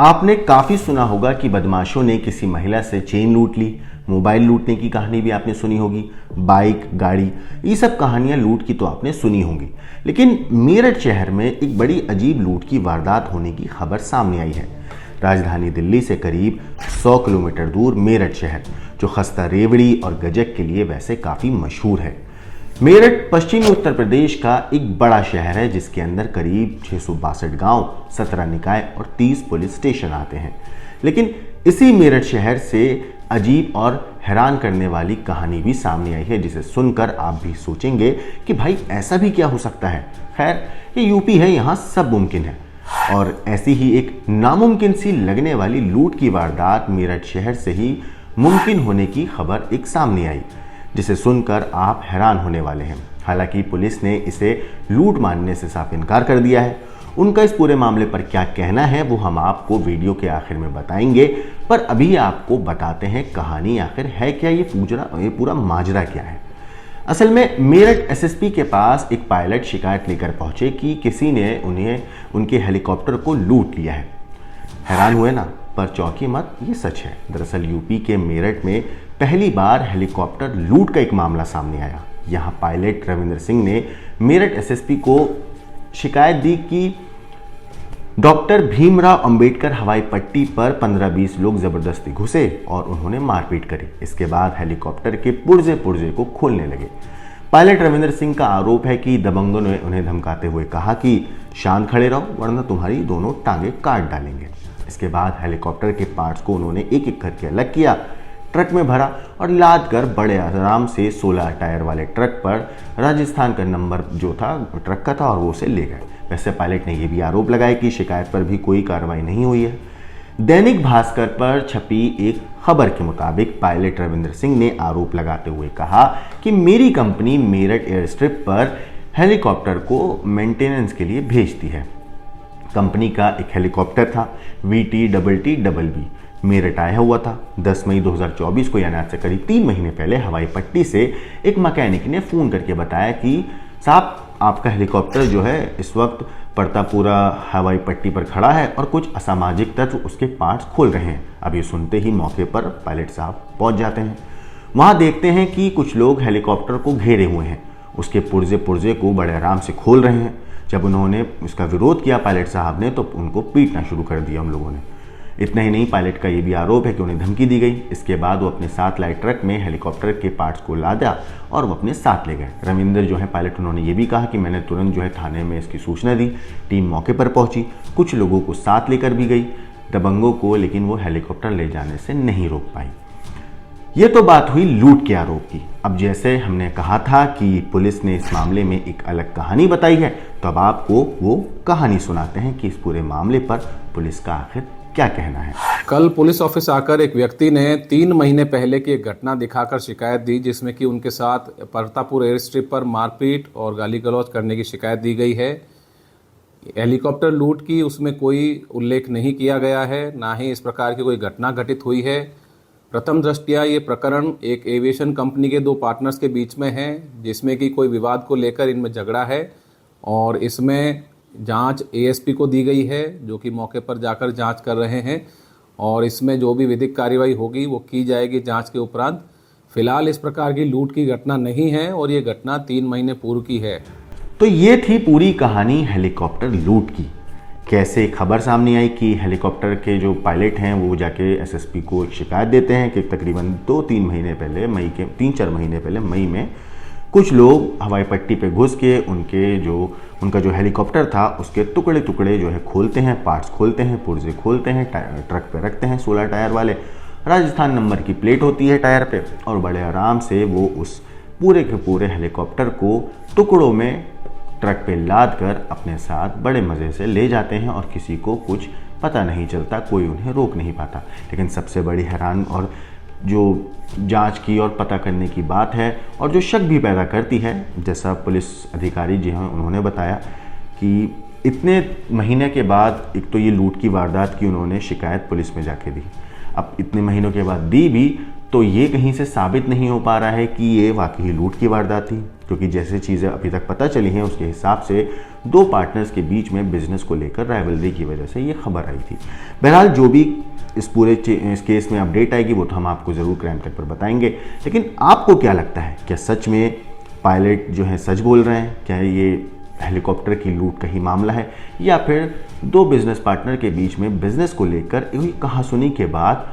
आपने काफ़ी सुना होगा कि बदमाशों ने किसी महिला से चेन लूट ली, मोबाइल लूटने की कहानी भी आपने सुनी होगी, बाइक, गाड़ी, ये सब कहानियां लूट की तो आपने सुनी होंगी। लेकिन मेरठ शहर में एक बड़ी अजीब लूट की वारदात होने की खबर सामने आई है। राजधानी दिल्ली से करीब 100 किलोमीटर दूर मेरठ शहर, जो खस्ता रेवड़ी और गजक के लिए वैसे काफ़ी मशहूर है। मेरठ पश्चिमी उत्तर प्रदेश का एक बड़ा शहर है जिसके अंदर करीब 662 गांव, 17 निकाय और 30 पुलिस स्टेशन आते हैं। लेकिन इसी मेरठ शहर से अजीब और हैरान करने वाली कहानी भी सामने आई है, जिसे सुनकर आप भी सोचेंगे कि भाई ऐसा भी क्या हो सकता है। खैर, ये यूपी है, यहाँ सब मुमकिन है। और ऐसी ही एक नामुमकिन सी लगने वाली लूट की वारदात मेरठ शहर से ही मुमकिन होने की खबर एक सामने आई, जिसे सुनकर आप हैरान होने वाले हैं। हालांकि पुलिस ने इसे लूट मानने से साफ इनकार कर दिया है। उनका इस पूरे मामले पर क्या कहना है वो हम आपको वीडियो के आखिर में बताएंगे, पर अभी आपको बताते हैं कहानी आखिर है क्या, ये पूरा माजरा क्या है। असल में मेरठ एसएसपी के पास एक पायलट शिकायत लेकर पहुंचे कि किसी ने उन्हें उनके हेलीकॉप्टर को लूट लिया है। हैरान हुए ना, पर चौंकी मत, ये सच है। दरअसल यूपी के मेरठ में पहली बार हेलीकॉप्टर लूट का एक मामला सामने आया। यहाँ पायलट रविंद्र सिंह ने मेरठ एसएसपी को शिकायत दी कि डॉक्टर भीमराव अंबेडकर हवाई पट्टी पर 15-20 लोग जबरदस्ती घुसे और उन्होंने मारपीट करी। इसके बाद हेलीकॉप्टर के पुर्जे पुर्जे को खोलने लगे। पायलट रविंद्र सिंह का आरोप है कि दबंगों ने उन्हें धमकाते हुए कहा कि शांत खड़े रहो वरना तुम्हारी दोनों टांगे काट डालेंगे। इसके बाद हेलीकॉप्टर के पार्ट्स को उन्होंने एक एक करके अलग किया, ट्रक में भरा और लाद कर बड़े आराम से 16 टायर वाले ट्रक पर राजस्थान का नंबर जो था ट्रक का था और वो उसे ले गए। वैसे पायलट ने यह भी आरोप लगाया कि शिकायत पर भी कोई कार्रवाई नहीं हुई है। दैनिक भास्कर पर छपी एक खबर के मुताबिक पायलट रविंद्र सिंह ने आरोप लगाते हुए कहा कि मेरी कंपनी मेरठ एयर स्ट्रिप पर हेलीकॉप्टर को मेंटेनेंस के लिए भेजती है। कंपनी का एक हेलीकॉप्टर था VT-TTBB मेरठ आया हुआ था। 10 मई 2024 को यानी आज से करीब 3 महीने पहले हवाई पट्टी से एक मैकेनिक ने फ़ोन करके बताया कि साहब आपका हेलीकॉप्टर जो है इस वक्त पड़तापुरा हवाई पट्टी पर खड़ा है और कुछ असामाजिक तत्व उसके पार्ट्स खोल रहे हैं। अब ये सुनते ही मौके पर पायलट साहब पहुंच जाते हैं। वहाँ देखते हैं कि कुछ लोग हेलीकॉप्टर को घेरे हुए हैं, उसके पुर्जे पुर्जे को बड़े आराम से खोल रहे हैं। जब उन्होंने इसका विरोध किया पायलट साहब ने, तो उनको पीटना शुरू कर दिया उन लोगों ने। इतना ही नहीं, पायलट का ये भी आरोप है कि उन्हें धमकी दी गई। इसके बाद वो अपने साथ लाए ट्रक में हेलीकॉप्टर के पार्ट्स को लादा और वो अपने साथ ले गए। रविंद्र जो है पायलट, उन्होंने ये भी कहा कि मैंने तुरंत जो है थाने में इसकी सूचना दी, टीम मौके पर पहुंची, कुछ लोगों को साथ लेकर भी गई दबंगों को, लेकिन वो हेलीकॉप्टर ले जाने से नहीं रोक पाई। ये तो बात हुई लूट के आरोप की। अब जैसे हमने कहा था कि पुलिस ने इस मामले में एक अलग कहानी बताई है, तो अब आपको वो कहानी सुनाते हैं कि इस पूरे मामले पर पुलिस का आखिर क्या कहना है। कल पुलिस ऑफिस आकर एक व्यक्ति ने 3 महीने पहले की एक घटना दिखाकर शिकायत दी, जिसमें कि उनके साथ परतापुर एयर स्ट्रिप पर मारपीट और गाली गलौज करने की शिकायत दी गई है। हेलीकॉप्टर लूट की उसमें कोई उल्लेख नहीं किया गया है, ना ही इस प्रकार की कोई घटना घटित हुई है। प्रथम दृष्टया ये प्रकरण एक एविएशन कंपनी के 2 पार्टनर्स के बीच में है, जिसमें कि कोई विवाद को लेकर इनमें झगड़ा है और इसमें जांच एएसपी को दी गई है, जो कि मौके पर जाकर जांच कर रहे हैं और इसमें जो भी विधिक कार्रवाई होगी वो की जाएगी जांच के उपरांत। फिलहाल इस प्रकार की लूट की घटना नहीं है और ये घटना 3 महीने पूर्व की है। तो ये थी पूरी कहानी हेलीकॉप्टर लूट की। कैसे खबर सामने आई कि हेलीकॉप्टर के जो पायलट हैं वो जाके एसएसपी को एक शिकायत देते हैं कि तकरीबन 2-3 महीने पहले, 3-4 महीने पहले मई में कुछ लोग हवाई पट्टी पे घुस के उनका जो हेलीकॉप्टर था उसके टुकड़े टुकड़े जो है खोलते हैं, पार्ट्स खोलते हैं, पुर्जे खोलते हैं, ट्रक पे रखते हैं 16 टायर वाले। राजस्थान नंबर की प्लेट होती है टायर पे और बड़े आराम से वो उस पूरे के पूरे हेलीकॉप्टर को टुकड़ों में ट्रक पे लाद कर अपने साथ बड़े मज़े से ले जाते हैं और किसी को कुछ पता नहीं चलता, कोई उन्हें रोक नहीं पाता। लेकिन सबसे बड़ी हैरान और जो जांच की और पता करने की बात है और जो शक भी पैदा करती है, जैसा पुलिस अधिकारी जी हैं उन्होंने बताया कि इतने महीने के बाद एक तो ये लूट की वारदात की उन्होंने शिकायत पुलिस में जाके दी। अब इतने महीनों के बाद दी भी तो ये कहीं से साबित नहीं हो पा रहा है कि ये वाकई लूट की वारदात थी। क्योंकि जैसे चीज़ें अभी तक पता चली हैं उसके हिसाब से दो पार्टनर्स के बीच में बिजनेस को लेकर राइवलरी की वजह से ये खबर आई थी। बहरहाल जो भी इस पूरे इस केस में अपडेट आएगी वो तो हम आपको ज़रूर क्राइम तक पर बताएंगे। लेकिन आपको क्या लगता है, क्या सच में पायलट जो है सच बोल रहे हैं? क्या ये हेलीकॉप्टर की लूट का ही मामला है, या फिर दो बिजनेस पार्टनर के बीच में बिजनेस को लेकर हुई कहासुनी के बाद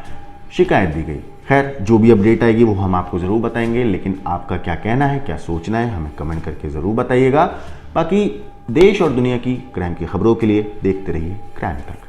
शिकायत दी गई? खैर, जो भी अपडेट आएगी वो हम आपको ज़रूर बताएंगे। लेकिन आपका क्या कहना है, क्या सोचना है, हमें कमेंट करके ज़रूर बताइएगा। बाकी देश और दुनिया की क्राइम की खबरों के लिए देखते रहिए क्राइम तक।